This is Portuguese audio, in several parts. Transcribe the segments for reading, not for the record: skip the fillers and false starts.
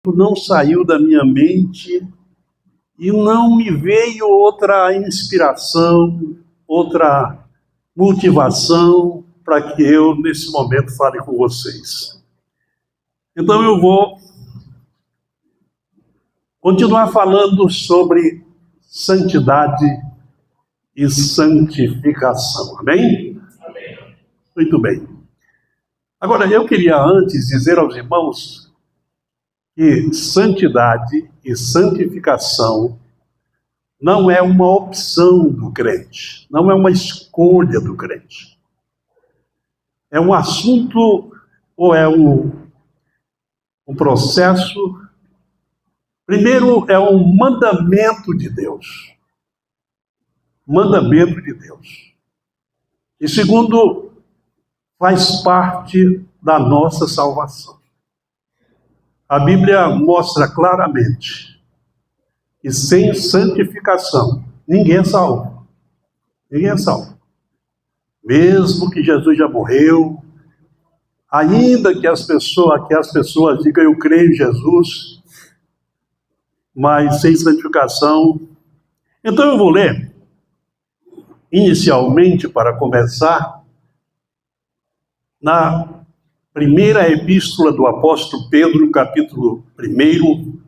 não saiu da minha mente e não me veio outra inspiração, outra motivação para que eu, nesse momento, fale com vocês. Então eu vou continuar falando sobre santidade e santificação. Amém? Amém. Muito bem. Agora, eu queria antes dizer aos irmãos que santidade e santificação não é uma opção do crente, não é uma escolha do crente. É um assunto ou é um processo. Primeiro, é um mandamento de Deus. Mandamento de Deus. E segundo, faz parte da nossa salvação. A Bíblia mostra claramente que sem santificação ninguém é salvo. Ninguém é salvo. Mesmo que Jesus já morreu, ainda que as pessoas digam eu creio em Jesus, mas sem santificação. Então eu vou ler, inicialmente, para começar, na primeira epístola do apóstolo Pedro, capítulo 1,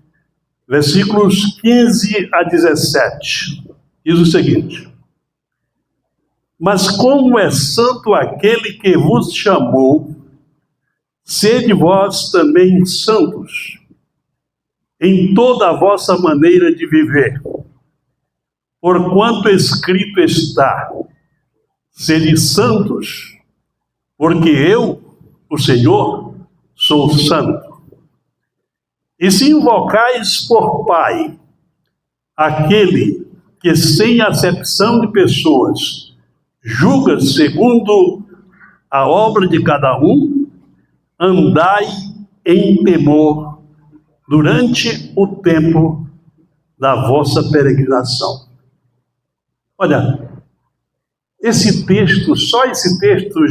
versículos 15 a 17. Diz o seguinte: mas como é santo aquele que vos chamou, sede vós também santos, em toda a vossa maneira de viver. Porquanto escrito está, sede santos, porque eu, o Senhor, sou santo. E se invocais por Pai, aquele que sem acepção de pessoas julga segundo a obra de cada um, andai em temor durante o tempo da vossa peregrinação. Olha, esse texto, só esse texto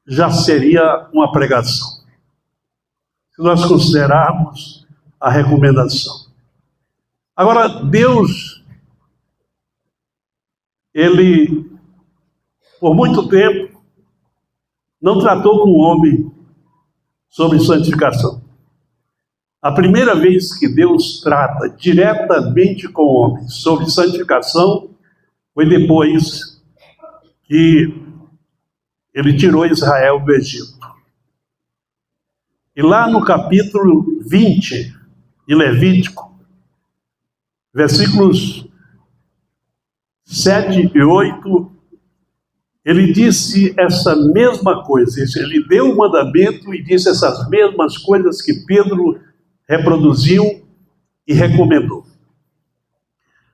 já seria uma pregação, se nós considerarmos a recomendação. Agora, Deus, Ele, por muito tempo, não tratou com o homem sobre santificação. A primeira vez que Deus trata diretamente com o homem sobre santificação foi depois que Ele tirou Israel do Egito. E lá no capítulo 20 de Levítico, versículos 7 e 8, ele disse essa mesma coisa. Ele deu o mandamento e disse essas mesmas coisas que Pedro reproduziu e recomendou.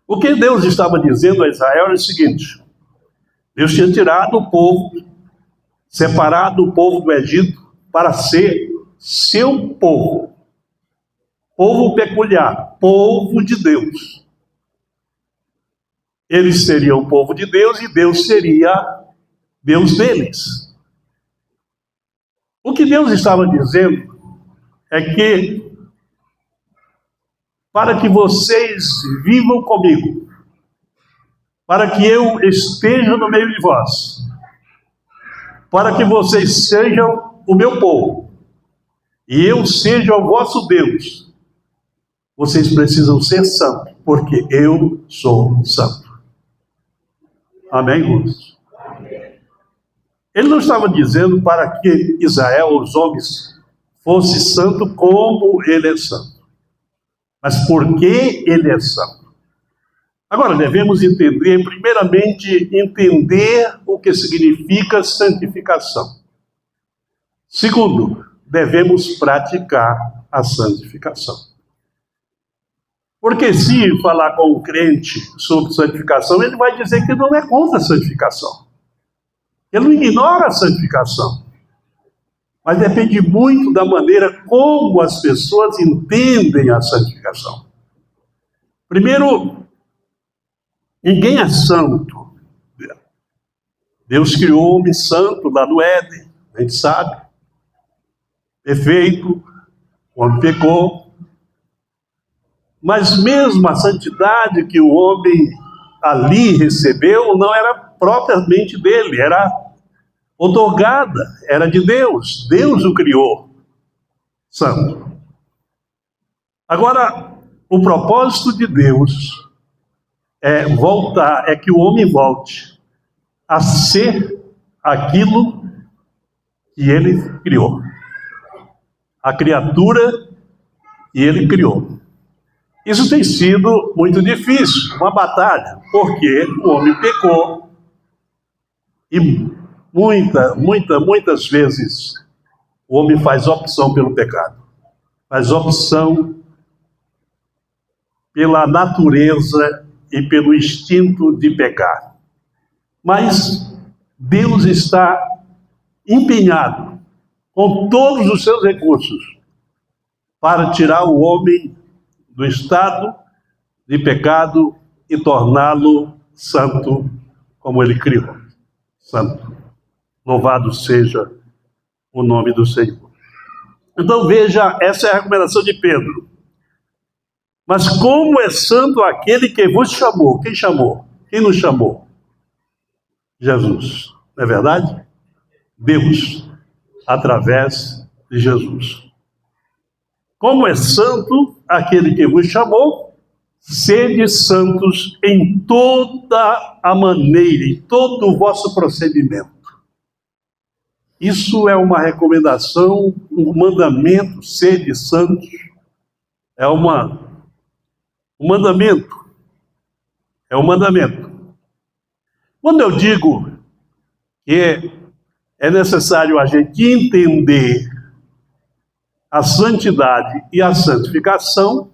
O que Deus estava dizendo a Israel era o seguinte: Deus tinha tirado o povo, separado o povo do Egito para ser seu povo, povo peculiar, povo de Deus. Eles seriam o povo de Deus e Deus seria Deus deles. O que Deus estava dizendo é que para que vocês vivam comigo, para que eu esteja no meio de vós, para que vocês sejam o meu povo, e eu seja o vosso Deus, vocês precisam ser santos, porque eu sou santo. Amém, irmãos? Ele não estava dizendo para que Israel, os homens, fosse santo como ele é santo, mas porque ele é santo. Agora, devemos entender, primeiramente, entender o que significa santificação. Segundo, devemos praticar a santificação. Porque se falar com o crente sobre santificação, ele vai dizer que não é contra a santificação. Ele não ignora a santificação. Mas depende muito da maneira como as pessoas entendem a santificação. Primeiro, ninguém é santo. Deus criou o homem santo lá no Éden, a gente sabe. Perfeito, O homem pecou, mas mesmo a santidade que o homem ali recebeu não era propriamente dele, era otorgada, era de Deus. Deus o criou santo. Agora, o propósito de Deus é que o homem volte a ser aquilo que ele criou. A criatura que ele criou. Isso tem sido muito difícil, uma batalha, porque o homem pecou e muitas vezes o homem faz opção pelo pecado, faz opção pela natureza e pelo instinto de pecar. Mas Deus está empenhado com todos os seus recursos para tirar o homem do estado de pecado e torná-lo santo como ele criou. Santo. Louvado seja o nome do Senhor. Então veja, essa é a recomendação de Pedro. Mas como é santo aquele que vos chamou? Quem chamou? Quem nos chamou? Jesus. Não é verdade? Deus, através de Jesus. Como é santo aquele que vos chamou, sede santos em toda a maneira, em todo o vosso procedimento. Isso é uma recomendação, um mandamento, sede santos, é um mandamento. É um mandamento. Quando eu digo que é necessário a gente entender a santidade e a santificação,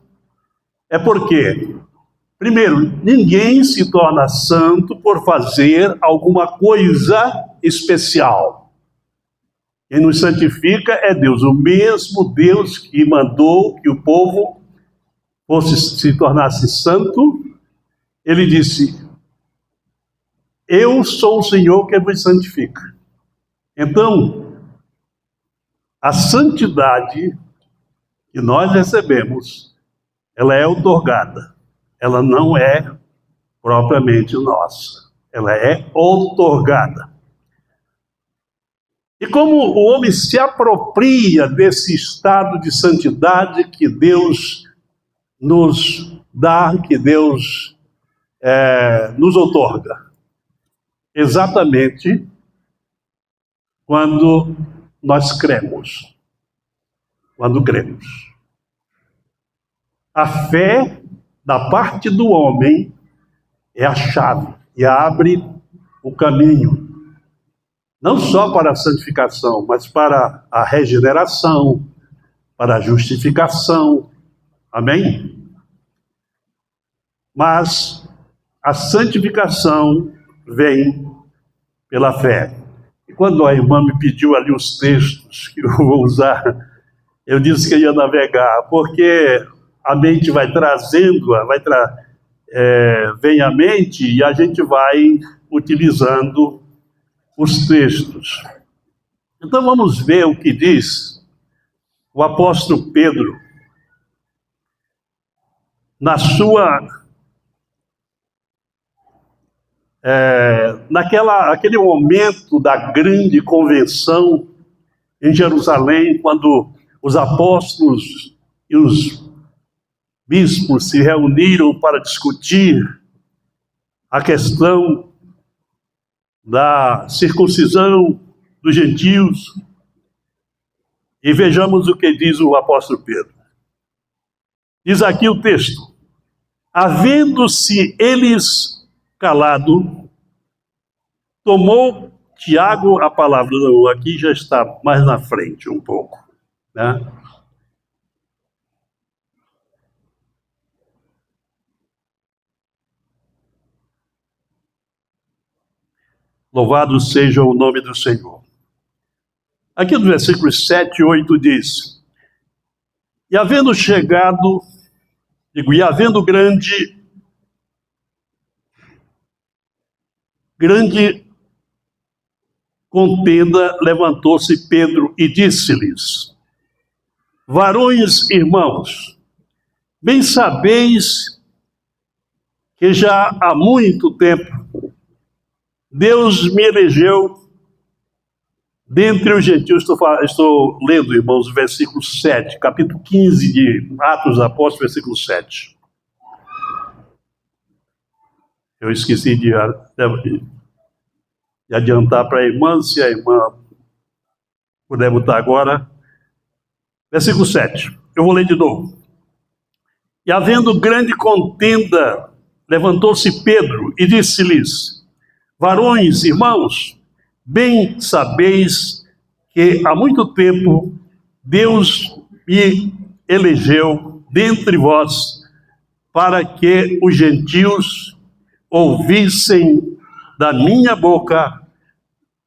é porque, primeiro, ninguém se torna santo por fazer alguma coisa especial. Quem nos santifica é Deus, o mesmo Deus que mandou que o povo se tornasse santo. Ele disse: eu sou o Senhor que vos santifica. Então, a santidade que nós recebemos, ela é outorgada. Ela não é propriamente nossa. Ela é outorgada. E como o homem se apropria desse estado de santidade que Deus nos dá, que Deus nos outorga? Exatamente quando nós cremos. Quando cremos. A fé da parte do homem é a chave e abre o caminho, não só para a santificação, mas para a regeneração, para a justificação. Amém? Mas a santificação vem pela fé. E quando a irmã me pediu ali os textos que eu vou usar, eu disse que eu ia navegar, porque a mente vai trazendo, vem à mente e a gente vai utilizando os textos. Então vamos ver o que diz o apóstolo Pedro na sua naquele momento da grande convenção em Jerusalém, quando os apóstolos e os bispos se reuniram para discutir a questão da circuncisão dos gentios. E vejamos o que diz o apóstolo Pedro. Diz aqui o texto: havendo-se eles calado, tomou Tiago a palavra. Não, aqui já está mais na frente um pouco, né? Louvado seja o nome do Senhor. Aqui no versículos 7 e 8 diz: e havendo chegado, e havendo grande contenda, levantou-se Pedro e disse-lhes: Varões irmãos, bem sabeis que já há muito tempo Deus me elegeu dentre os gentios. Estou lendo, irmãos, o versículo 7, capítulo 15 de Atos dos Apóstolos, versículo 7. Eu esqueci de adiantar para a irmã, se a irmã puder botar agora. Versículo 7, eu vou ler de novo. E havendo grande contenda, levantou-se Pedro e disse-lhes: varões, irmãos, bem sabeis que há muito tempo Deus me elegeu dentre vós para que os gentios ouvissem da minha boca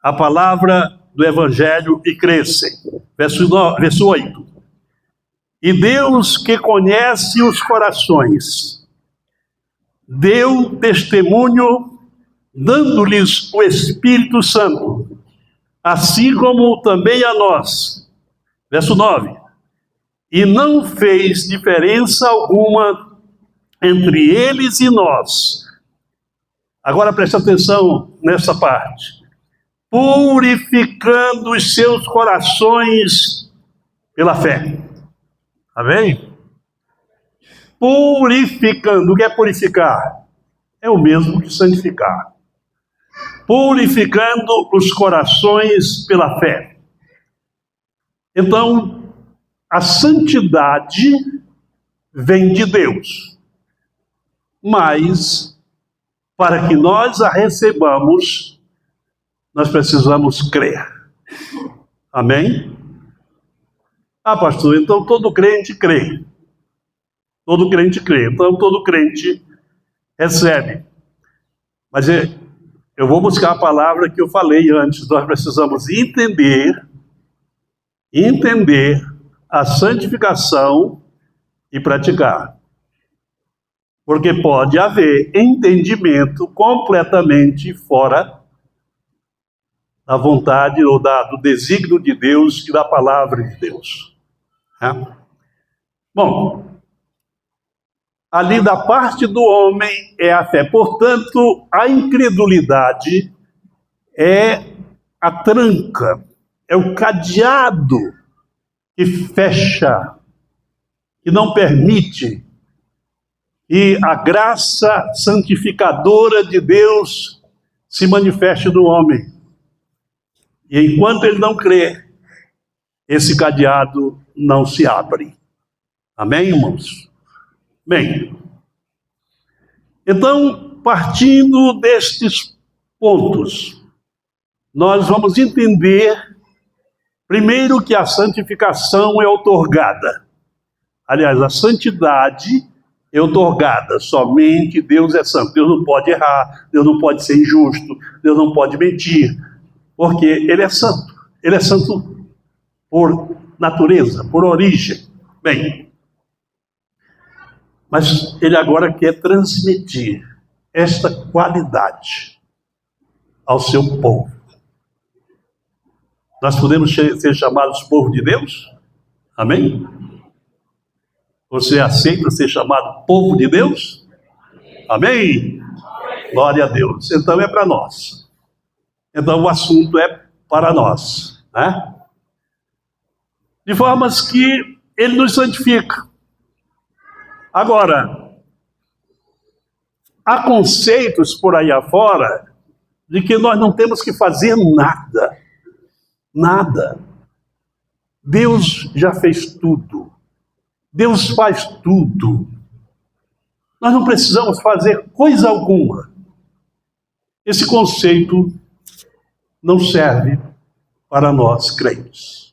a palavra do evangelho e crescem. Verso 8. E Deus, que conhece os corações, deu testemunho, dando-lhes o Espírito Santo, assim como também a nós. Verso 9. E não fez diferença alguma entre eles e nós. Agora preste atenção nessa parte. Purificando os seus corações pela fé. Amém? Purificando. O que é purificar? É o mesmo que santificar. Purificando os corações pela fé. Então, a santidade vem de Deus. Mas, para que nós a recebamos, nós precisamos crer. Amém? Ah, pastor, então todo crente crê. Todo crente crê. Então todo crente recebe. Mas eu vou buscar a palavra que eu falei antes. Nós precisamos entender a santificação e praticar. Porque pode haver entendimento completamente fora da vontade ou do desígnio de Deus e da palavra de Deus. Bom, ali da parte do homem é a fé. Portanto, a incredulidade é a tranca, é o cadeado que fecha, que não permite que a graça santificadora de Deus se manifeste no homem. E enquanto ele não crê, esse cadeado não se abre. Amém, irmãos? Bem, então, partindo destes pontos, nós vamos entender, primeiro, que a santificação é outorgada. Aliás, a santidade é outorgada. Somente Deus é santo. Deus não pode errar, Deus não pode ser injusto, Deus não pode mentir, porque Ele é santo. Ele é santo por natureza, por origem. Bem, mas Ele agora quer transmitir esta qualidade ao seu povo. Nós podemos ser chamados povo de Deus? Amém? Você aceita ser chamado povo de Deus? Amém? Glória a Deus. Então é para nós. Então o assunto é para nós, né? De formas que Ele nos santifica. Agora, há conceitos por aí afora de que nós não temos que fazer nada. Nada. Deus já fez tudo. Deus faz tudo. Nós não precisamos fazer coisa alguma. Esse conceito não serve para nós crentes.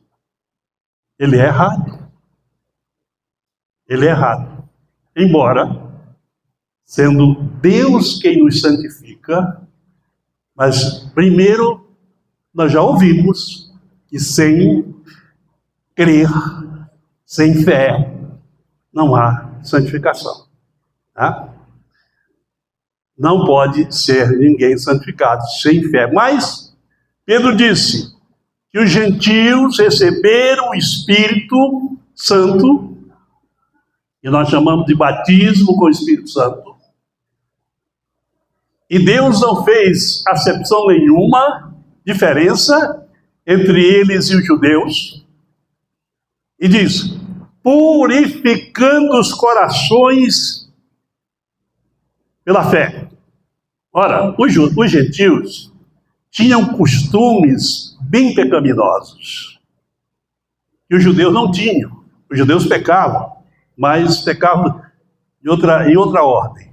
Ele é errado. Ele é errado. Embora, sendo Deus quem nos santifica, mas primeiro nós já ouvimos que sem crer, sem fé, não há santificação. Tá? Não pode ser ninguém santificado sem fé. Mas Pedro disse que os gentios receberam o Espírito Santo, que nós chamamos de batismo com o Espírito Santo. E Deus não fez acepção nenhuma, diferença entre eles e os judeus. E diz, purificando os corações pela fé. Ora, os gentios tinham costumes bem pecaminosos, que os judeus não tinham. Os judeus pecavam, mas pecavam em outra ordem.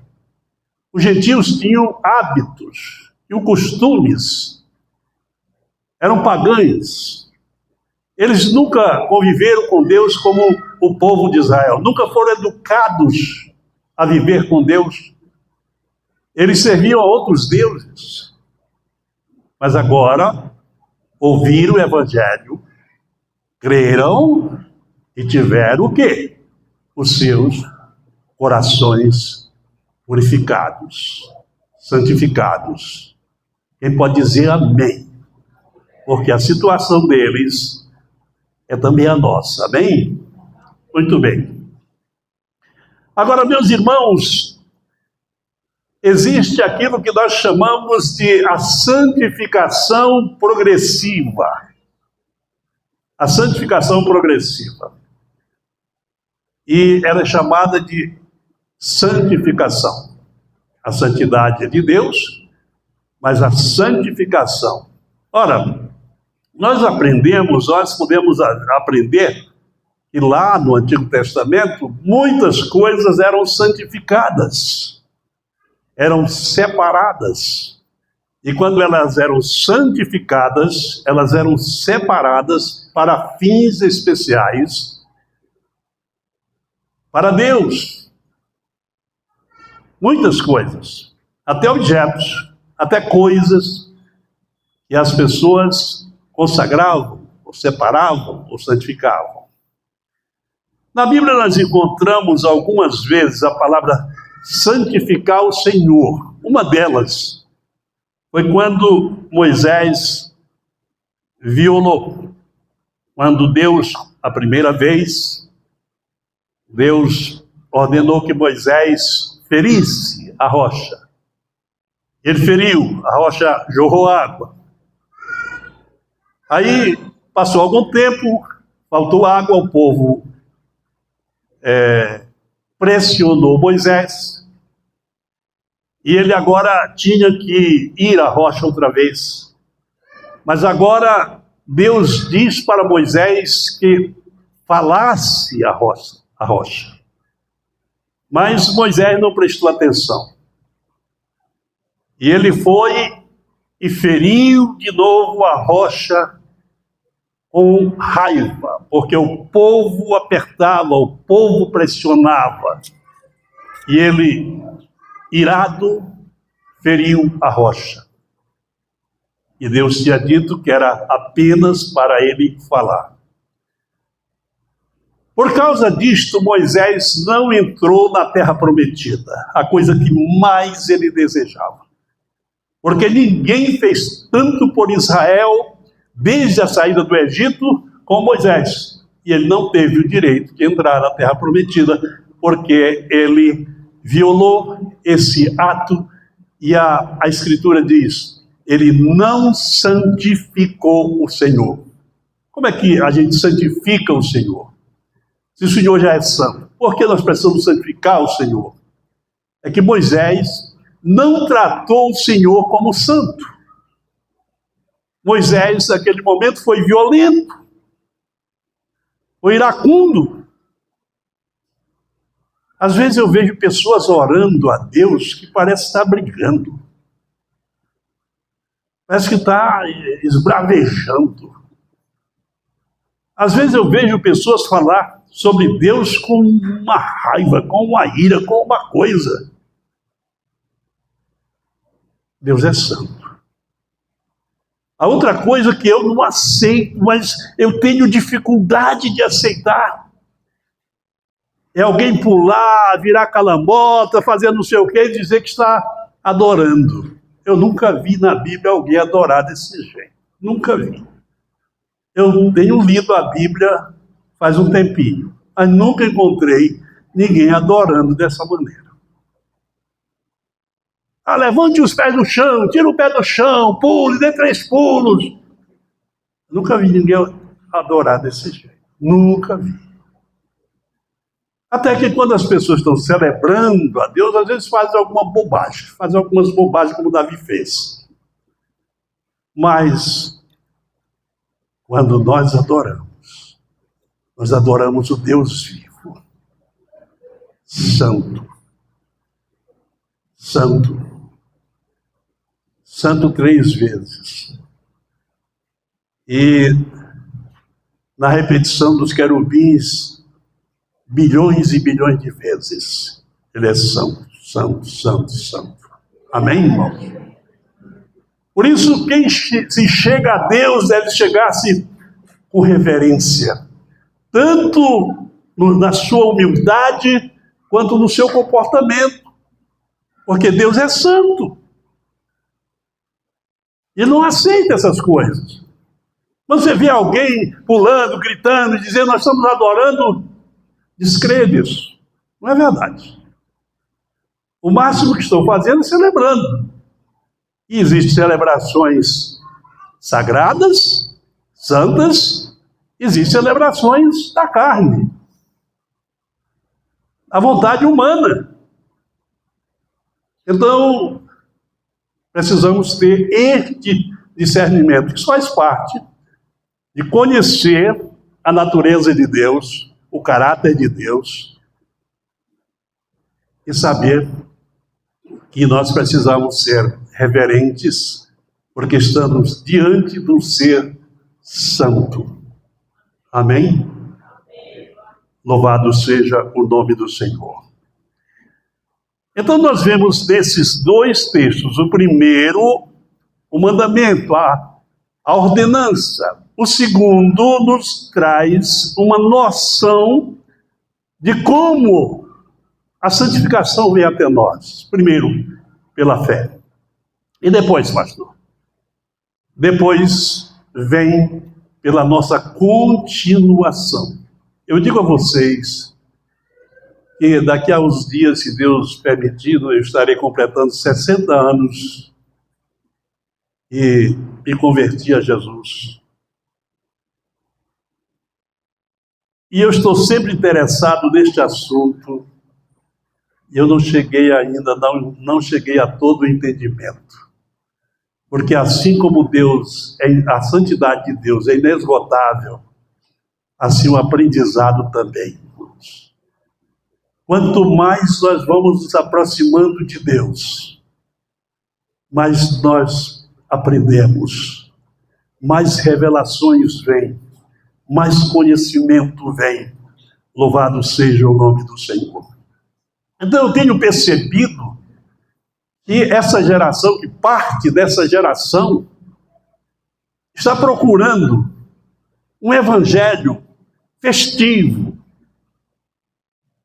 Os gentios tinham hábitos e costumes, eram pagãos. Eles nunca conviveram com Deus como o povo de Israel, nunca foram educados a viver com Deus. Eles serviam a outros deuses. Mas agora ouviram o Evangelho, creram e tiveram o quê? Os seus corações purificados, santificados. Quem pode dizer amém? Porque a situação deles é também a nossa, amém? Muito bem. Agora, meus irmãos, existe aquilo que nós chamamos de a santificação progressiva. A santificação progressiva. E ela é chamada de santificação. A santidade é de Deus, mas a santificação. Ora, nós podemos aprender que lá no Antigo Testamento, muitas coisas eram santificadas, eram separadas. E quando elas eram santificadas, elas eram separadas para fins especiais, para Deus. Muitas coisas, até objetos, até coisas que as pessoas consagravam, ou separavam, ou santificavam. Na Bíblia nós encontramos algumas vezes a palavra santificar o Senhor. Uma delas foi quando Moisés violou. Quando Deus, a primeira vez, Deus ordenou que Moisés ferisse a rocha. Ele feriu, a rocha jorrou água. Aí passou algum tempo, faltou água, o povo pressionou Moisés, e ele agora tinha que ir à rocha outra vez. Mas agora Deus diz para Moisés que falasse a rocha. Mas Moisés não prestou atenção. E ele foi e feriu de novo a rocha com raiva, porque o povo apertava, o povo pressionava. E ele, irado, feriu a rocha. E Deus tinha dito que era apenas para ele falar. Por causa disto, Moisés não entrou na terra prometida, a coisa que mais ele desejava. Porque ninguém fez tanto por Israel desde a saída do Egito com Moisés. E ele não teve o direito de entrar na terra prometida, porque ele violou esse ato, e a Escritura diz, ele não santificou o Senhor. Como é que a gente santifica o Senhor? Se o Senhor já é santo, por que nós precisamos santificar o Senhor? É que Moisés não tratou o Senhor como santo. Moisés, naquele momento, foi violento, foi iracundo. Às vezes eu vejo pessoas orando a Deus que parece estar brigando. Parece que está esbravejando. Às vezes eu vejo pessoas falar sobre Deus com uma raiva, com uma ira, com uma coisa. Deus é santo. A outra coisa que eu não aceito, mas eu tenho dificuldade de aceitar, é alguém pular, virar calambota, fazer não sei o quê e dizer que está adorando. Eu nunca vi na Bíblia alguém adorar desse jeito. Nunca vi. Eu tenho lido a Bíblia faz um tempinho. mas nunca encontrei ninguém adorando dessa maneira. Levante os pés do chão, tira o pé do chão, pule, dê 3 pulos. Nunca vi ninguém adorar desse jeito. Nunca vi. Até que quando as pessoas estão celebrando a Deus, às vezes fazem alguma bobagem. Fazem algumas bobagens como Davi fez. Mas, quando nós adoramos o Deus vivo. Santo. Santo. Santo 3 vezes. E na repetição dos querubins, bilhões e bilhões de vezes, ele é santo, santo, santo, santo. Amém, irmãos? Por isso, quem se chega a Deus deve chegar-se com reverência, tanto na sua humildade, quanto no seu comportamento, porque Deus é santo. E não aceita essas coisas. Você vê alguém pulando, gritando, dizendo, nós estamos adorando, descrê disso. Não é verdade. O máximo que estou fazendo é celebrando. E existem celebrações sagradas, santas, existem celebrações da carne, da vontade humana. Então, precisamos ter este discernimento, que faz parte de conhecer a natureza de Deus, o caráter de Deus, e saber que nós precisamos ser reverentes, porque estamos diante de um ser santo. Amém? Louvado seja o nome do Senhor. Então nós vemos nesses 2 textos, o primeiro, o mandamento, a ordenança. O segundo nos traz uma noção de como a santificação vem até nós. Primeiro, pela fé. E depois, pastor? Depois vem pela nossa continuação. Eu digo a vocês que daqui a uns dias, se Deus permitindo, eu estarei completando 60 anos e me converti a Jesus. E eu estou sempre interessado neste assunto. E eu não cheguei ainda, não cheguei a todo o entendimento. Porque assim como Deus, a santidade de Deus é inesgotável, assim o aprendizado também. Quanto mais nós vamos nos aproximando de Deus, mais nós aprendemos, mais revelações vêm, mais conhecimento vem. Louvado seja o nome do Senhor. Então eu tenho percebido que essa geração, que parte dessa geração, está procurando um evangelho festivo.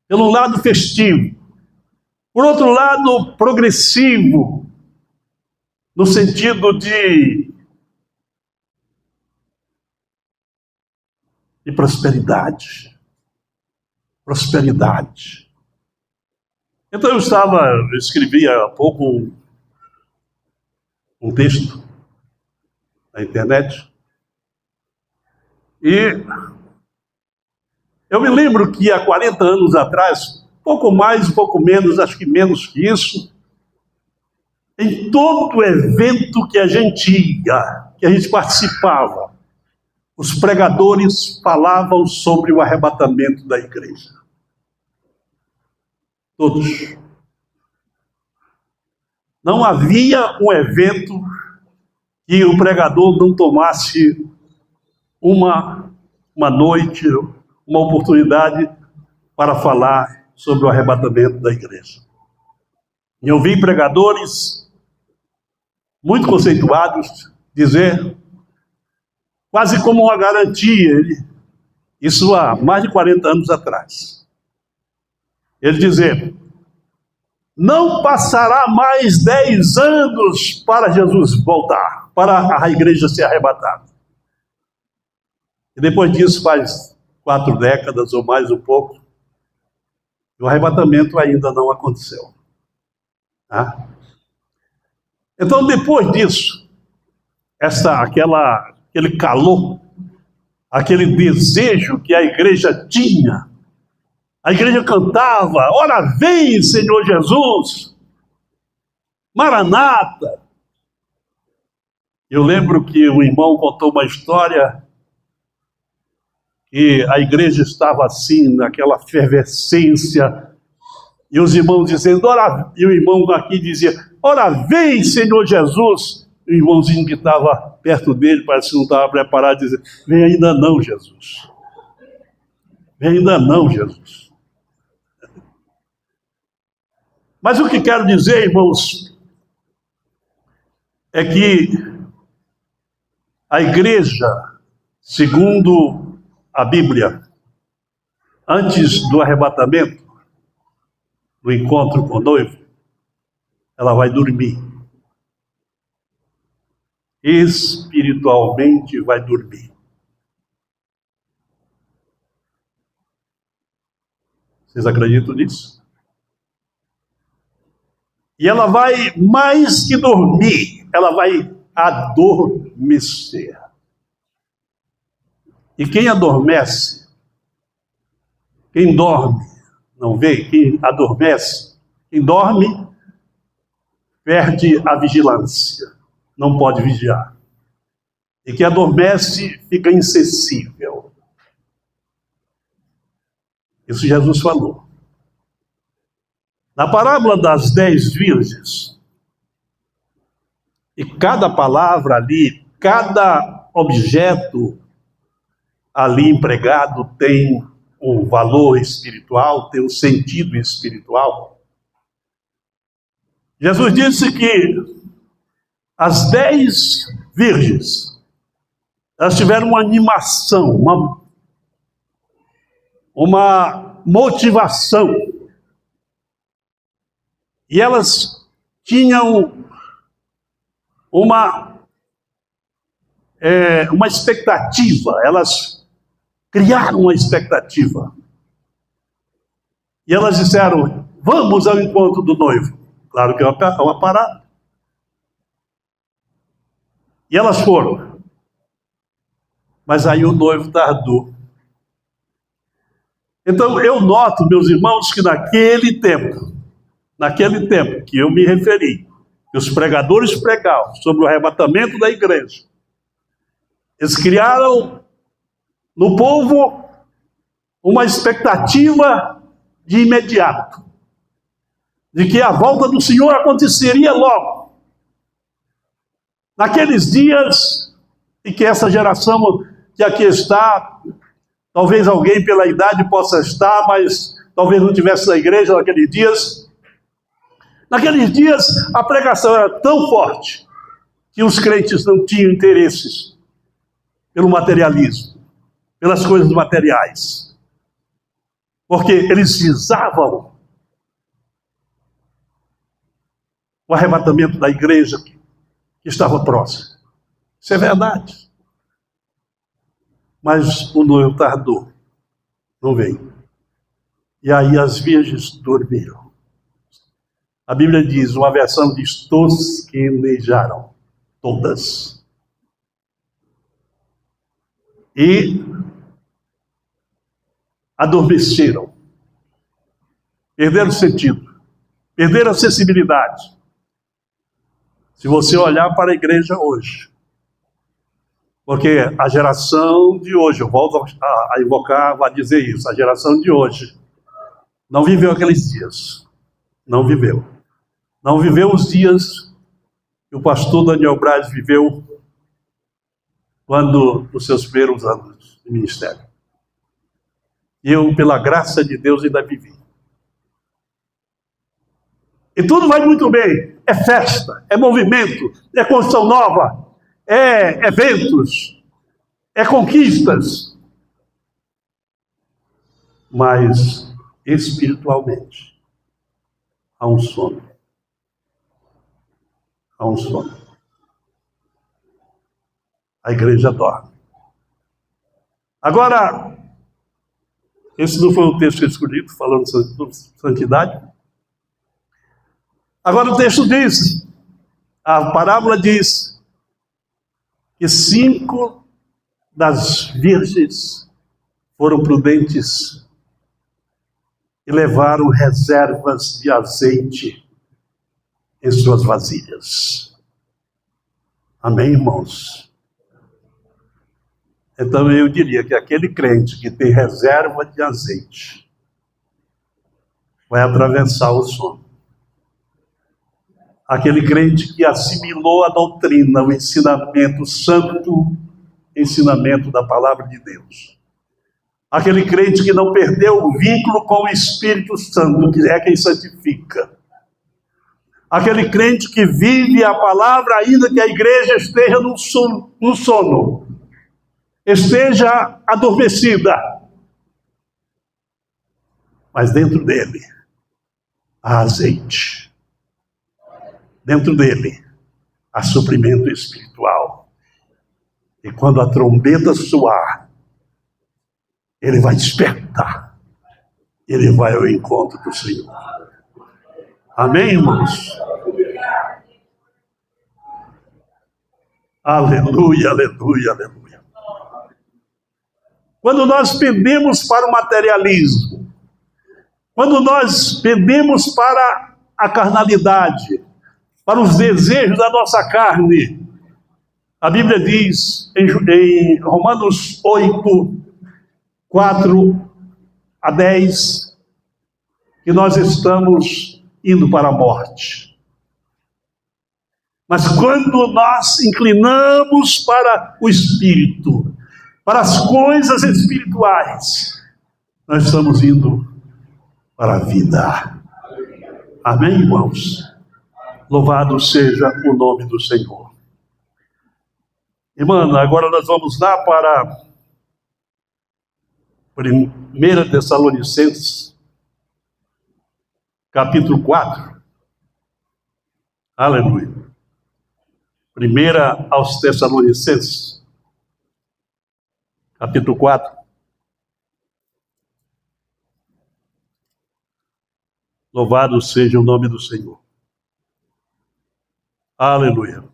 Pelo lado festivo. Por outro lado, progressivo, no sentido de prosperidade. Prosperidade. Então eu escrevi há pouco um texto na internet, e eu me lembro que há 40 anos atrás, pouco mais, pouco menos, acho que menos que isso, em todo evento que a gente ia, que a gente participava, os pregadores falavam sobre o arrebatamento da igreja. Todos. Não havia um evento que o pregador não tomasse uma noite, uma oportunidade para falar sobre o arrebatamento da igreja. E eu vi pregadores muito conceituados dizer, quase como uma garantia, isso há mais de 40 anos atrás. Ele dizer, não passará mais 10 anos para Jesus voltar, para a igreja ser arrebatada. E depois disso faz 4 décadas ou mais um pouco, o arrebatamento ainda não aconteceu. Tá? Então, depois disso, aquele calor, aquele desejo que a igreja tinha, a igreja cantava: ora vem, Senhor Jesus, Maranata. Eu lembro que o irmão contou uma história que a igreja estava assim, naquela efervescência, e os irmãos dizendo, ora, e o irmão aqui dizia, ora vem, Senhor Jesus. O irmãozinho que estava perto dele, parece que não estava preparado, dizia, vem ainda não, Jesus. Vem ainda não, Jesus. Mas o que quero dizer, irmãos, é que a igreja, segundo a Bíblia, antes do arrebatamento, do encontro com o noivo, ela vai dormir. Espiritualmente vai dormir. Vocês acreditam nisso? E ela vai, mais que dormir, ela vai adormecer. E quem adormece, quem dorme, não vê? Quem adormece, quem dorme, perde a vigilância, não pode vigiar. E quem adormece, fica insensível. Isso Jesus falou. Na parábola das 10 virgens, e cada palavra ali, cada objeto ali empregado tem um valor espiritual, tem um sentido espiritual. Jesus disse que as 10 virgens, elas tiveram uma animação, uma motivação. E elas tinham uma expectativa, elas criaram uma expectativa. E elas disseram, vamos ao encontro do noivo. Claro que é uma parada. E elas foram. Mas aí o noivo tardou. Então eu noto, meus irmãos, que naquele tempo que eu me referi, que os pregadores pregavam sobre o arrebatamento da igreja, eles criaram no povo uma expectativa de imediato, de que a volta do Senhor aconteceria logo. Naqueles dias, e que essa geração que aqui está, talvez alguém pela idade possa estar, mas talvez não estivesse na igreja naqueles dias. Naqueles dias, a pregação era tão forte que os crentes não tinham interesses pelo materialismo, pelas coisas materiais. Porque eles visavam o arrebatamento da igreja que estava próximo. Isso é verdade. Mas o noivo tardou, não veio. E aí as virgens dormiram. A Bíblia diz, uma versão diz, tosquenejaram, todas. E adormeceram. Perderam o sentido. Perderam a sensibilidade. Se você olhar para a igreja hoje, porque a geração de hoje, eu volto a invocar, a dizer isso, a geração de hoje não viveu aqueles dias. Não viveu. Não viveu os dias que o pastor Daniel Braz viveu quando, nos seus primeiros anos de ministério. E eu, pela graça de Deus, ainda vivi. E tudo vai muito bem. É festa, é movimento, é construção nova, é eventos, é conquistas. Mas, espiritualmente, há um sono. Há um sono. A igreja dorme. Agora, Esse não foi o texto escolhido, falando sobre santidade. Agora o texto diz, a parábola diz, que 5 das virgens foram prudentes e levaram reservas de azeite em suas vasilhas. Amém, irmãos? Então eu diria que aquele crente que tem reserva de azeite vai atravessar o sono. Aquele crente que assimilou a doutrina, o ensinamento santo, ensinamento da palavra de Deus. Aquele crente que não perdeu o vínculo com o Espírito Santo, que é quem santifica. Aquele crente que vive a palavra ainda que a igreja esteja no sono, esteja adormecida. Mas dentro dele há azeite. Dentro dele há suprimento espiritual. E quando a trombeta soar, ele vai despertar. Ele vai ao encontro do Senhor. Amém, irmãos? Aleluia, aleluia, aleluia. Quando nós pendemos para o materialismo, quando nós pendemos para a carnalidade, para os desejos da nossa carne, a Bíblia diz em Romanos 8, 4 a 10, que nós estamos indo para a morte. Mas quando nós inclinamos para o Espírito, para as coisas espirituais, nós estamos indo para a vida. Amém, irmãos? Louvado seja o nome do Senhor. Irmã, agora nós vamos lá para 1 Tessalonicenses, capítulo 4. Aleluia. 1 aos Tessalonicenses, capítulo 4. Louvado seja o nome do Senhor. Aleluia.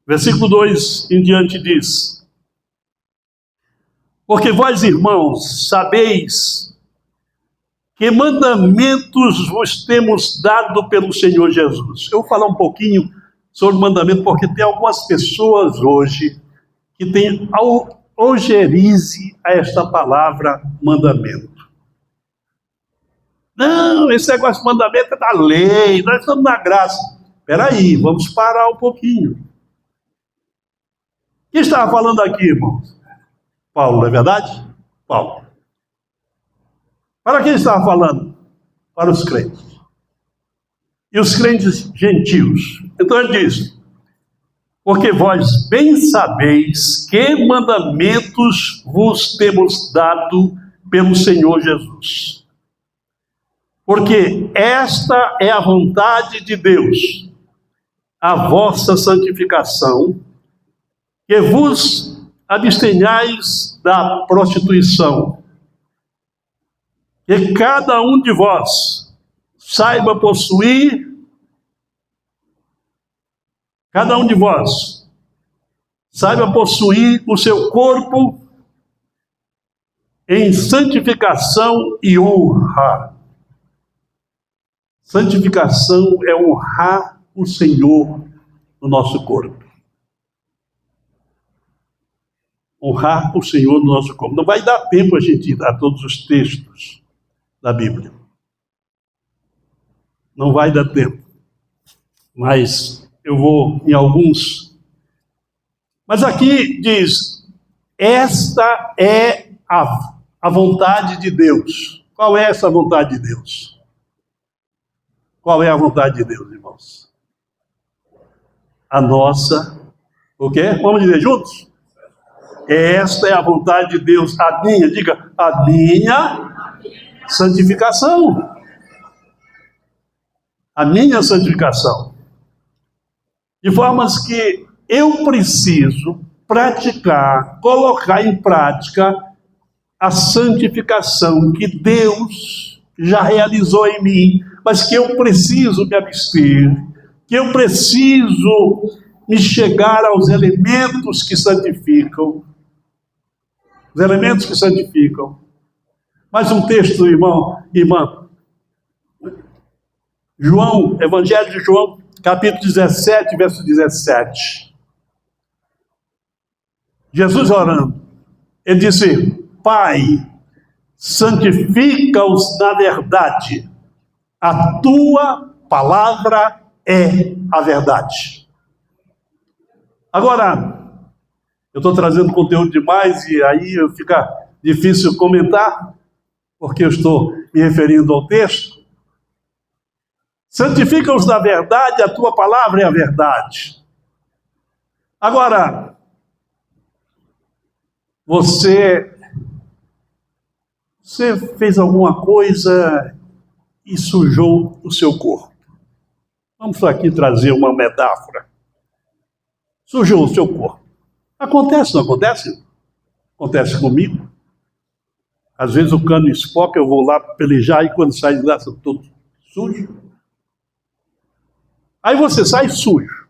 Versículo 2 em diante diz: porque vós, irmãos, sabeis que mandamentos vos temos dado pelo Senhor Jesus. Eu vou falar um pouquinho sobre mandamento, porque tem algumas pessoas hoje que têm ojerize a esta palavra mandamento. Não, esse negócio de mandamento é da lei, nós estamos na graça. Espera aí, vamos parar um pouquinho. Quem estava falando aqui, irmãos? Paulo, não é verdade? Paulo. Para quem estava falando? Para os crentes. E os crentes gentios. Então ele diz: porque vós bem sabeis que mandamentos vos temos dado pelo Senhor Jesus. Porque esta é a vontade de Deus, a vossa santificação, que vos abstenhais da prostituição. Que cada um de vós saiba possuir, o seu corpo em santificação e honra. Santificação é honrar o Senhor no nosso corpo. Honrar o Senhor no nosso corpo. Não vai dar tempo a gente dar todos os textos da Bíblia. Não vai dar tempo. Mas eu vou em alguns. Mas aqui diz: esta é a vontade de Deus. Qual é essa vontade de Deus? Qual é a vontade de Deus, irmãos? A nossa, o quê? Vamos dizer juntos? Esta é a vontade de Deus, a minha, diga, a minha santificação. A minha santificação. De formas que eu preciso praticar, colocar em prática a santificação que Deus já realizou em mim, mas que eu preciso me abster, que eu preciso me chegar aos elementos que santificam. Os elementos que santificam. Mais um texto, irmão, irmã. João, Evangelho de João, capítulo 17, verso 17. Jesus orando, ele disse: Pai, santifica-os na verdade, a tua palavra é a verdade. Agora, eu estou trazendo conteúdo demais e aí fica difícil comentar, porque eu estou me referindo ao texto. Santifica-os na verdade, a tua palavra é a verdade. Agora, você fez alguma coisa e sujou o seu corpo. Vamos aqui trazer uma metáfora. Sujou o seu corpo. Acontece, não acontece? Acontece comigo. Às vezes o cano esfoca, eu vou lá pelejar e quando sai de lá, estou todo sujo. Aí você sai sujo.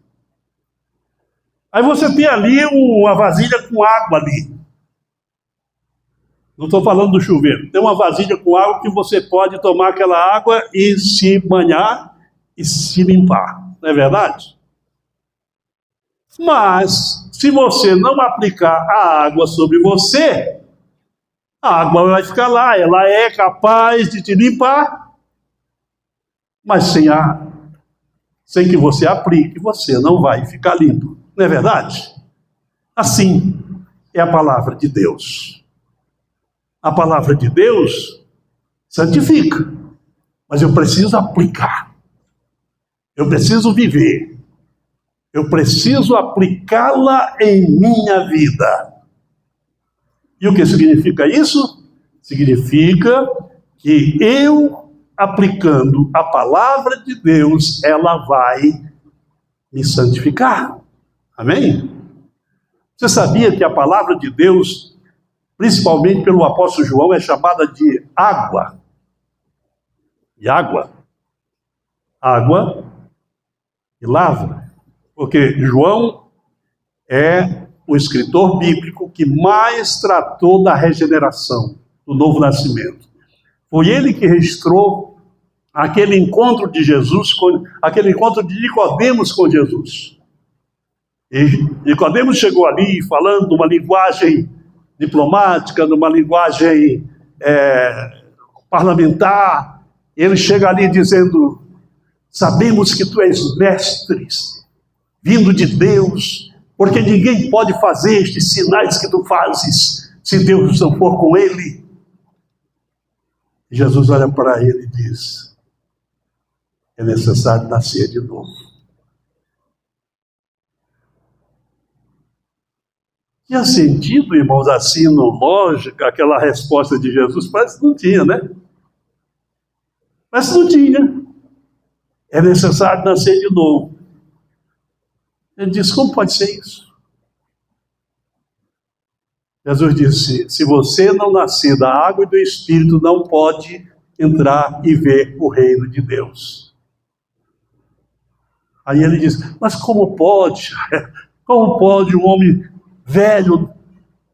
Aí você tem ali uma vasilha com água ali. Não estou falando do chuveiro. Tem uma vasilha com água que você pode tomar aquela água e se banhar e se limpar. Não é verdade? Mas, se você não aplicar a água sobre você, a água vai ficar lá. Ela é capaz de te limpar, mas sem que você aplique, você não vai ficar limpo. Não é verdade? Assim é a palavra de Deus. A palavra de Deus santifica, mas eu preciso aplicar. Eu preciso viver. Eu preciso aplicá-la em minha vida. E o que significa isso? Significa que eu, aplicando a palavra de Deus, ela vai me santificar. Amém? Você sabia que a palavra de Deus, principalmente pelo apóstolo João, é chamada de água? E água? Água e lavra. Porque João é o escritor bíblico que mais tratou da regeneração, do novo nascimento. Foi ele que registrou aquele encontro de Jesus, aquele encontro de Nicodemos com Jesus. E Nicodemos chegou ali falando numa linguagem diplomática, numa linguagem parlamentar. Ele chega ali dizendo: sabemos que tu és mestres, vindo de Deus, porque ninguém pode fazer estes sinais que tu fazes, se Deus não for com ele. Jesus olha para ele e diz: é necessário nascer de novo. Tinha sentido, irmãos, assim, no lógica, aquela resposta de Jesus? Parece que não tinha, né? Parece que não tinha. É necessário nascer de novo. Ele disse: como pode ser isso? Jesus disse: se você não nascer da água e do Espírito, não pode entrar e ver o reino de Deus. Aí ele diz: mas como pode? Como pode um homem velho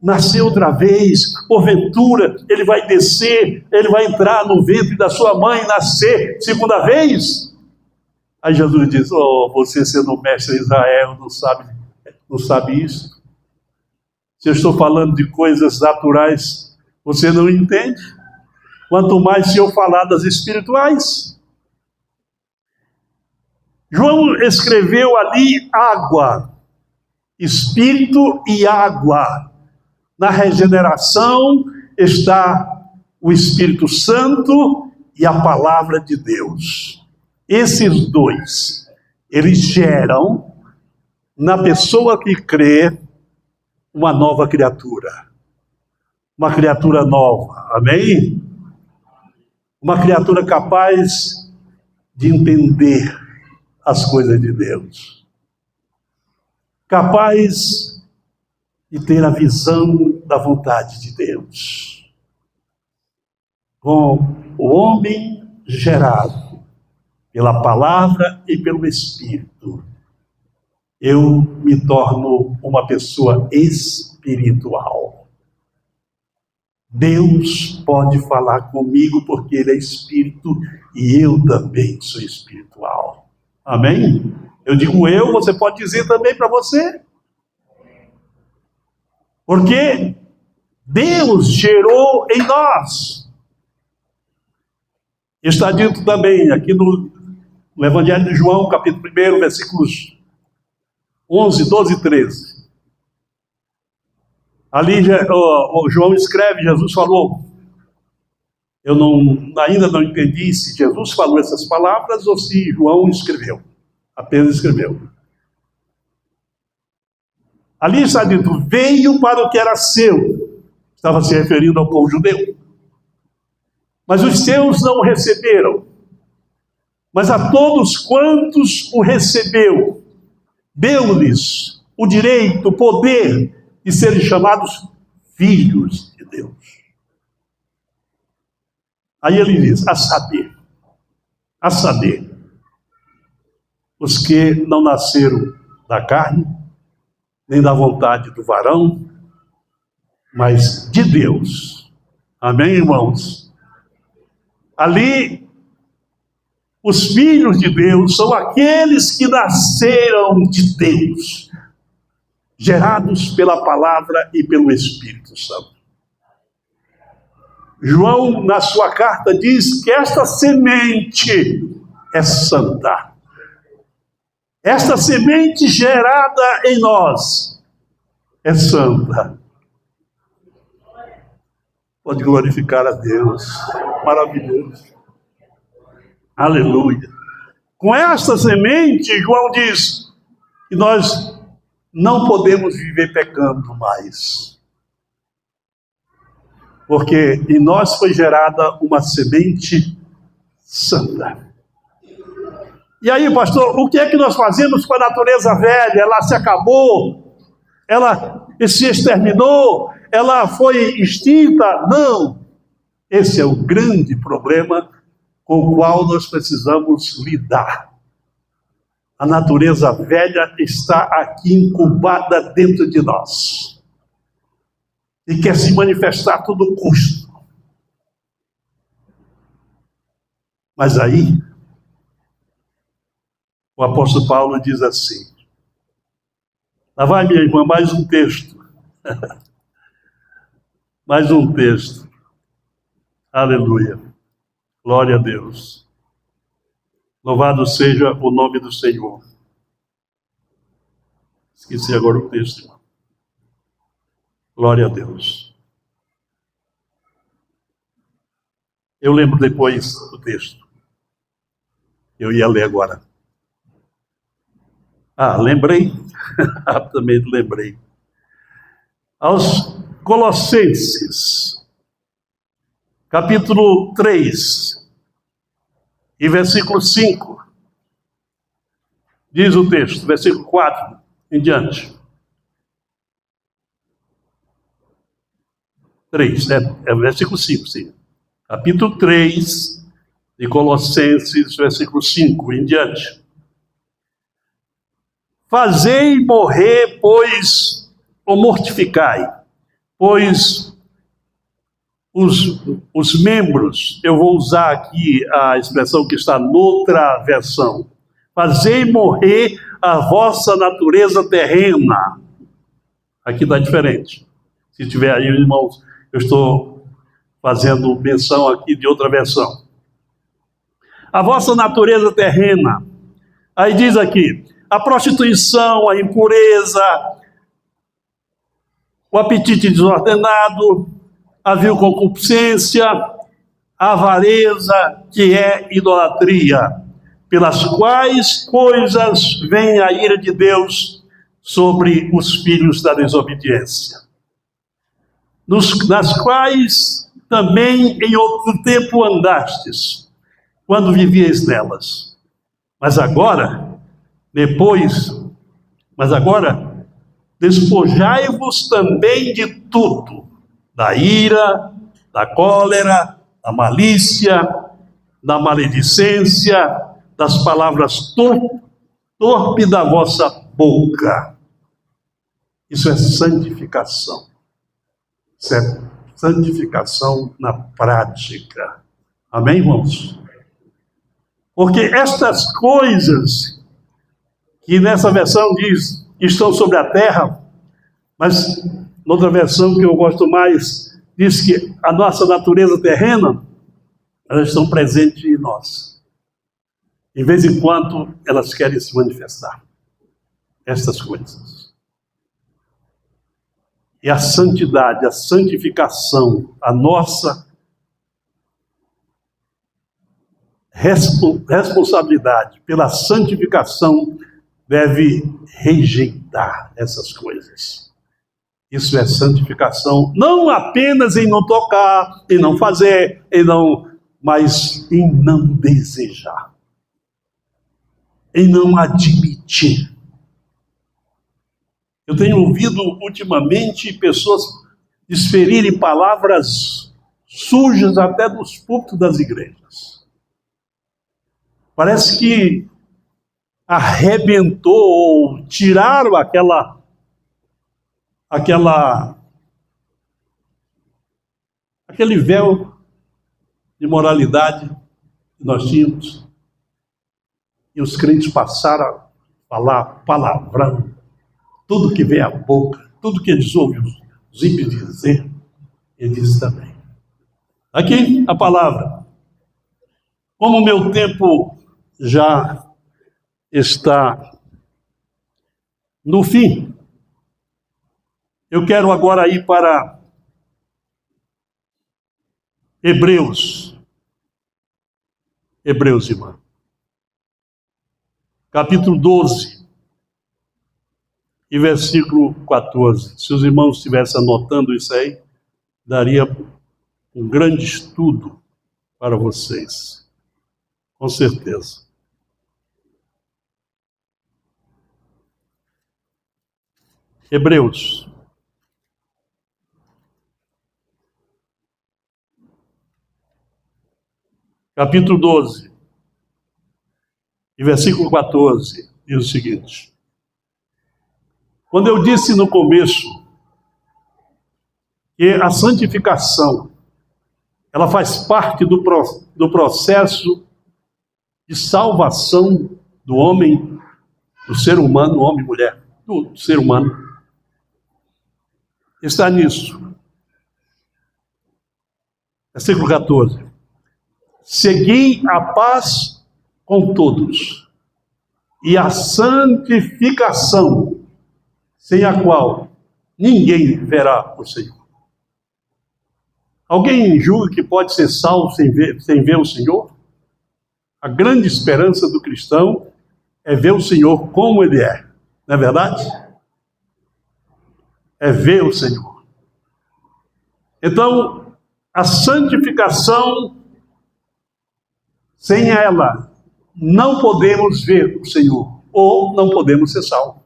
nascer outra vez? Porventura ele vai descer, ele vai entrar no ventre da sua mãe e nascer segunda vez? Aí Jesus diz: oh, você sendo mestre de Israel não sabe isso? Se eu estou falando de coisas naturais, você não entende? Quanto mais se eu falar das espirituais. João escreveu ali água, Espírito e água. Na regeneração está o Espírito Santo e a palavra de Deus. Esses dois, eles geram na pessoa que crê uma nova criatura. Uma criatura nova, amém? Uma criatura capaz de entender as coisas de Deus. capaz de ter a visão da vontade de Deus. Com o homem gerado pela palavra e pelo Espírito, eu me torno uma pessoa espiritual. Deus pode falar comigo porque Ele é Espírito e eu também sou espiritual. Amém? Eu digo eu, você pode dizer também para você. Porque Deus gerou em nós. Está dito também aqui no Evangelho de João, capítulo 1, versículos 11, 12 e 13. Ali o João escreve, Jesus falou. Eu ainda não entendi se Jesus falou essas palavras ou se João escreveu. Apenas escreveu. Ali está dito, veio para o que era seu. Estava se referindo ao povo judeu. Mas os seus não o receberam. Mas a todos quantos o recebeu, deu-lhes o direito, o poder de serem chamados filhos de Deus. Aí ele diz, a saber, os que não nasceram da carne, nem da vontade do varão, mas de Deus. Amém, irmãos? Ali, os filhos de Deus são aqueles que nasceram de Deus, gerados pela palavra e pelo Espírito Santo. João, na sua carta, diz que esta semente é santa. Esta semente gerada em nós é santa. Pode glorificar a Deus. Maravilhoso. Aleluia. Com esta semente, João diz que nós não podemos viver pecando mais. Porque em nós foi gerada uma semente santa. E aí, pastor, o que é que nós fazemos com a natureza velha? Ela se acabou? Ela se exterminou? Ela foi extinta? Não. Esse é o grande problema com o qual nós precisamos lidar. A natureza velha está aqui incubada dentro de nós. E quer se manifestar a todo custo. Mas aí, o apóstolo Paulo diz assim. Lá vai, minha irmã, mais um texto. Mais um texto. Aleluia. Glória a Deus. Louvado seja o nome do Senhor. Esqueci agora o texto, irmão. Glória a Deus. Eu lembro depois do texto. Eu ia ler agora. Lembrei. Rapidamente lembrei. Aos Colossenses, capítulo 3, e versículo 5. Diz o texto, versículo 4 em diante. 3, é o versículo 5, sim. Capítulo 3 de Colossenses, versículo 5 em diante. Fazei morrer, pois, ou mortificai, pois os membros, eu vou usar aqui a expressão que está noutra versão, fazei morrer a vossa natureza terrena. Aqui está diferente. Se tiver aí, irmãos, eu estou fazendo menção aqui de outra versão. A vossa natureza terrena. Aí diz aqui, a prostituição, a impureza, o apetite desordenado, a vil concupiscência, a avareza, que é idolatria, pelas quais coisas vem a ira de Deus sobre os filhos da desobediência, nas quais também em outro tempo andastes, quando vivíeis nelas. Mas agora, despojai-vos também de tudo, da ira, da cólera, da malícia, da maledicência, das palavras torpes da vossa boca. Isso é santificação. Isso é santificação na prática. Amém, irmãos? Porque estas coisas que nessa versão diz estão sobre a terra, mas noutra versão que eu gosto mais diz que a nossa natureza terrena, elas estão presentes em nós. De vez em quando elas querem se manifestar, estas coisas. E a santidade, a santificação, a nossa responsabilidade pela santificação deve rejeitar essas coisas. Isso é santificação, não apenas em não tocar, em não fazer, mas em não desejar, em não admitir. Eu tenho ouvido ultimamente pessoas desferirem palavras sujas até dos púlpitos das igrejas. Parece que arrebentou ou tiraram aquele véu de moralidade que nós tínhamos. E os crentes passaram a falar palavrão, tudo que vem à boca, tudo que eles ouvem os ímpios dizer, ele diz também. Aqui a palavra. Como o meu tempo já está no fim, eu quero agora ir para Hebreus, irmã. Capítulo 12, e versículo 14. Se os irmãos estivessem anotando isso aí, daria um grande estudo para vocês. Com certeza. Hebreus. Capítulo 12, e versículo 14, diz o seguinte. Quando eu disse no começo que a santificação, ela faz parte do processo de salvação do homem, do ser humano, homem e mulher, do ser humano, está nisso. Versículo 14. Segui a paz com todos e a santificação, sem a qual ninguém verá o Senhor. Alguém julga que pode ser salvo sem ver o Senhor? A grande esperança do cristão é ver o Senhor como Ele é. Não é verdade? É ver o Senhor. Então, a santificação, sem ela, não podemos ver o Senhor, ou não podemos ser salvos.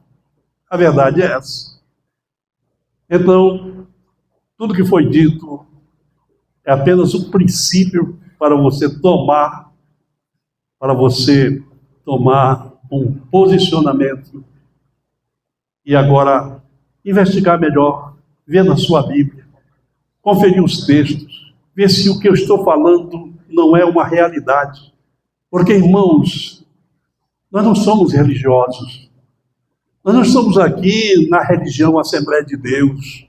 A verdade é essa. Então, tudo que foi dito é apenas um princípio para você tomar um posicionamento e agora investigar melhor, ver na sua Bíblia, conferir os textos, ver se o que eu estou falando não é uma realidade. Porque, irmãos, nós não somos religiosos. Nós não estamos aqui na religião Assembleia de Deus,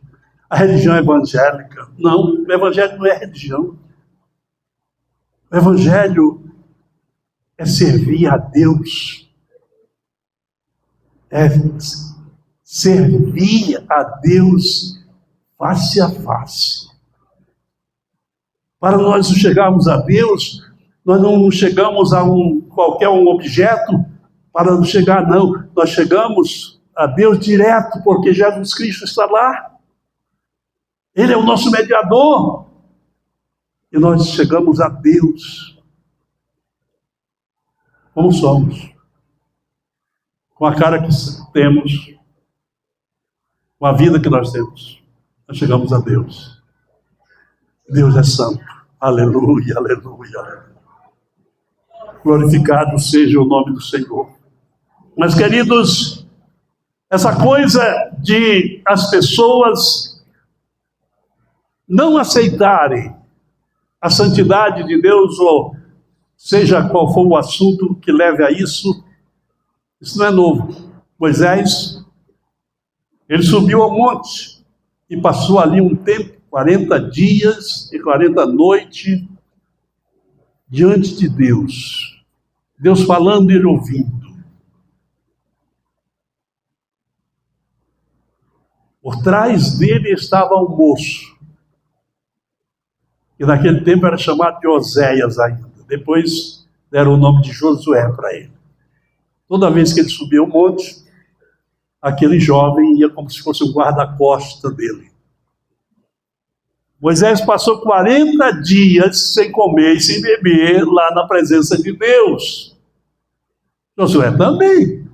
a religião evangélica. Não, o evangelho não é religião. O evangelho é servir a Deus. É servir a Deus face a face. Para nós chegarmos a Deus, nós não chegamos a qualquer objeto para nos chegar, não. Nós chegamos a Deus direto, porque Jesus Cristo está lá. Ele é o nosso mediador. E nós chegamos a Deus como somos, com a cara que temos, com a vida que nós temos, nós chegamos a Deus. Deus é santo. Aleluia, aleluia, aleluia. Glorificado seja o nome do Senhor. Mas, queridos, essa coisa de as pessoas não aceitarem a santidade de Deus, ou seja qual for o assunto que leve a isso não é novo. Moisés, ele subiu ao monte e passou ali um tempo, 40 dias e 40 noites, diante de Deus. Deus falando e ele ouvindo. Por trás dele estava um moço, que naquele tempo era chamado de Oséias ainda. Depois deram o nome de Josué para ele. Toda vez que ele subia o monte, aquele jovem ia como se fosse o guarda-costa dele. Moisés passou 40 dias sem comer e sem beber lá na presença de Deus. Josué também.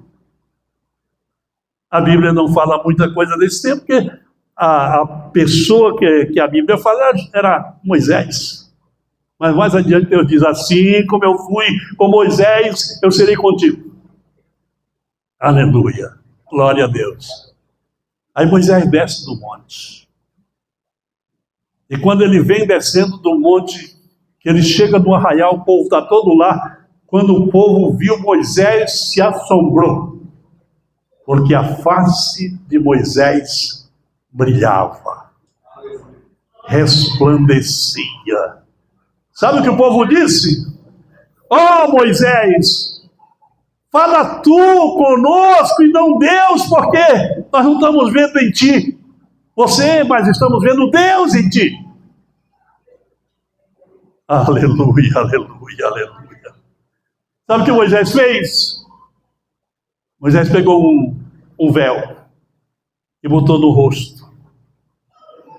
A Bíblia não fala muita coisa desse tempo, porque a pessoa que a Bíblia fala era Moisés. Mas mais adiante Deus diz, assim como eu fui com Moisés, eu serei contigo. Aleluia, glória a Deus. Aí Moisés desce do monte. E quando ele vem descendo do monte, que ele chega no arraial, o povo está todo lá. Quando o povo viu Moisés, se assombrou, porque a face de Moisés brilhava, resplandecia. Sabe o que o povo disse? Oh, Moisés, fala tu conosco e não Deus, porque nós não estamos vendo em ti você, mas estamos vendo Deus em ti. Aleluia, aleluia, aleluia. Sabe o que Moisés fez? Moisés pegou um véu e botou no rosto.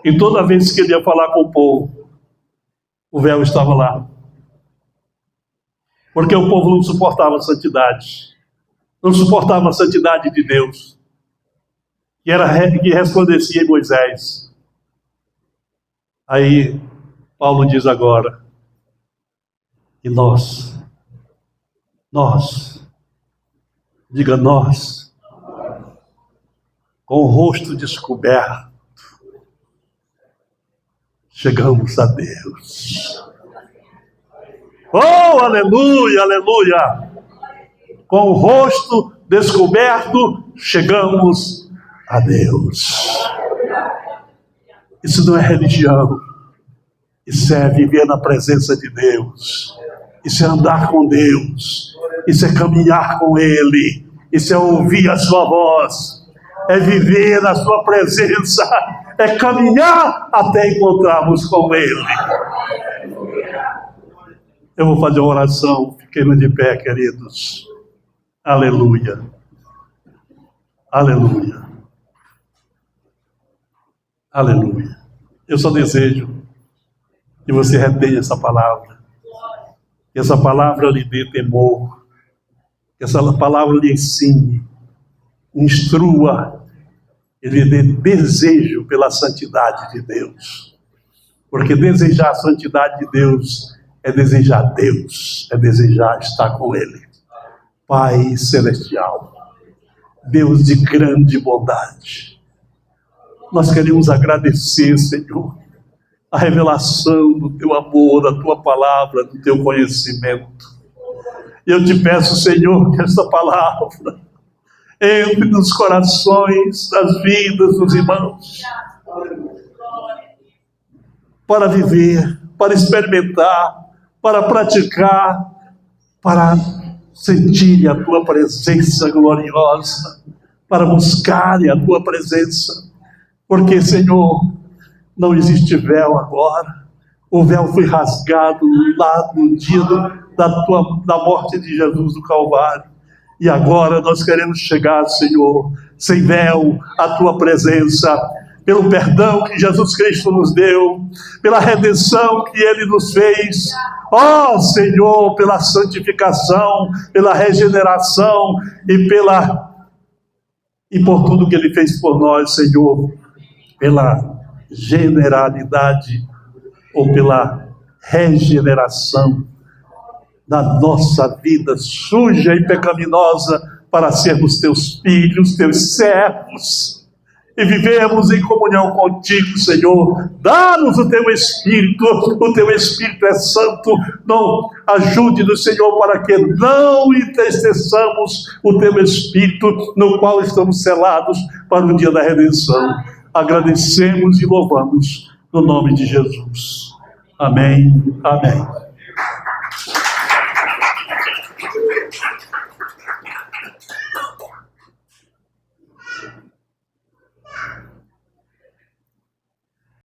E toda vez que ele ia falar com o povo, o véu estava lá. Porque o povo não suportava a santidade. Não suportava a santidade de Deus. Que resplandecia em Moisés. Aí Paulo diz agora, e nós, diga nós, com o rosto descoberto, chegamos a Deus. Oh, aleluia, aleluia! Com o rosto descoberto, chegamos a Deus. Isso não é religião. Isso é viver na presença de Deus. Isso é andar com Deus. Isso é caminhar com Ele. Isso é ouvir a sua voz. É viver na sua presença. É caminhar até encontrarmos com Ele. Eu vou fazer uma oração. Fiquemos de pé, queridos. Aleluia. Aleluia. Aleluia. Eu só desejo que você retenha essa palavra. Que essa palavra lhe dê temor. Que essa palavra lhe ensine, instrua, e lhe dê desejo pela santidade de Deus. Porque desejar a santidade de Deus é desejar Deus, é desejar estar com Ele. Pai Celestial, Deus de grande bondade, nós queremos agradecer, Senhor, a revelação do Teu amor, da Tua palavra, do Teu conhecimento. Eu te peço, Senhor, que esta palavra entre nos corações, nas vidas dos irmãos, para viver, para experimentar, para praticar, para sentir a Tua presença gloriosa, para buscar a Tua presença. Porque, Senhor, não existe véu agora. O véu foi rasgado lá no dia da morte de Jesus do Calvário. E agora nós queremos chegar, Senhor, sem véu, à Tua presença, pelo perdão que Jesus Cristo nos deu, pela redenção que Ele nos fez. Ó Senhor, pela santificação, pela regeneração e e por tudo que Ele fez por nós, Senhor, pela generalidade ou pela regeneração da nossa vida suja e pecaminosa, para sermos teus filhos, teus servos, e vivemos em comunhão contigo, Senhor. Dá-nos o teu Espírito é santo. Não, ajude-nos, Senhor, para que não entristeçamos o teu Espírito, no qual estamos selados para o dia da redenção. Agradecemos e louvamos no nome de Jesus. Amém, amém.